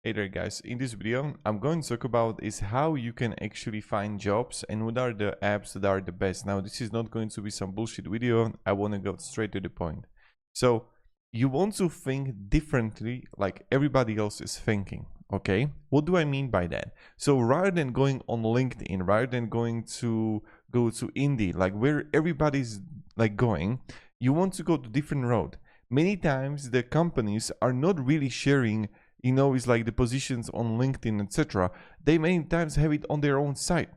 Hey there guys, in this video I'm going to talk about is how you can actually find jobs and what are the apps that are the best. Now this is not going to be some bullshit video, I want to go straight to the point. So you want to think differently like everybody else is thinking, okay? What do I mean by that? So rather than going on LinkedIn, rather than go to Indeed, like where everybody's like going, you want to go to different road. Many times the companies are not really sharing, it's like the positions on LinkedIn, etc. They many times have it on their own site.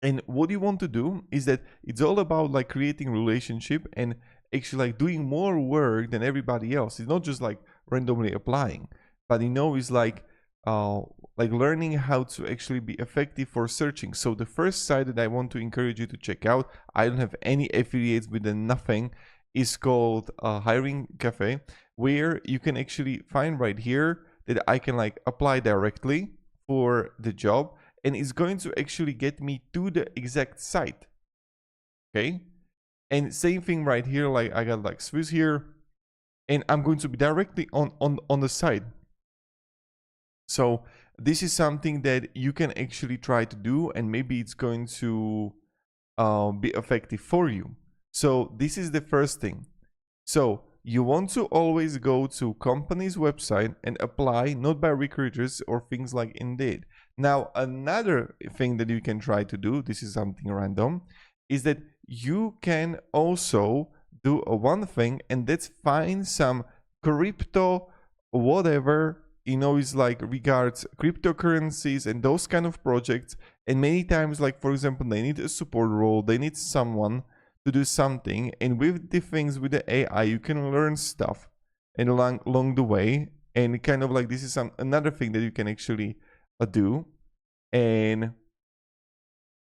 And what you want to do is that it's all about like creating relationship and actually like doing more work than everybody else. It's not just like randomly applying, but it's like learning how to actually be effective for searching. So the first site that I want to encourage you to check out, I don't have any affiliates with the nothing, is called Hiring Cafe, where you can actually find right here that I can like apply directly for the job, and it's going to actually get me to the exact site. Okay, and same thing right here, like I got like Swiss here, and I'm going to be directly on the site. So this is something that you can actually try to do, and maybe it's going to be effective for you. So this is the first thing. So you want to always go to company's website and apply, not by recruiters or things like Indeed. Now, another thing that you can try to do, this is something random, is that you can also do one thing, and that's find some crypto, whatever, is like regards cryptocurrencies and those kind of projects. And many times, like for example, they need a support role, they need someone to do something, and with the things with the AI you can learn stuff and along the way, and kind of like this is another thing that you can actually do. And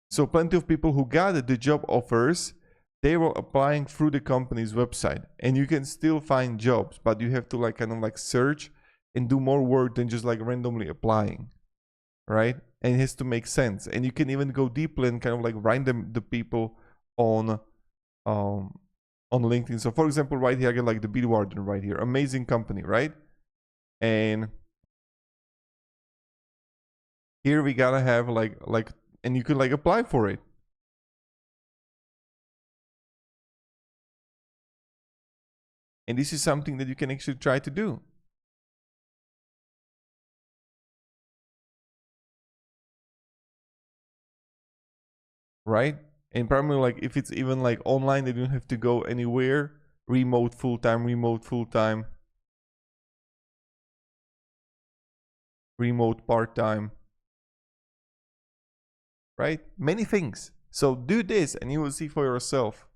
so plenty of people who got the job offers, they were applying through the company's website, and you can still find jobs, but you have to like kind of like search and do more work than just like randomly applying, right? And it has to make sense, and you can even go deeper and kind of like find the people on LinkedIn. So for example, right here I get like the Bitwarden right here, amazing company, right? And here we gotta have like and you can like apply for it. And this is something that you can actually try to do. Right? And primarily like if it's even like online, they don't have to go anywhere. Remote full-time, remote full-time, remote part-time, right? Many things. So do this and you will see for yourself.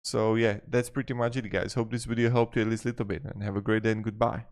So yeah, that's pretty much it guys. Hope this video helped you at least a little bit, and have a great day and goodbye.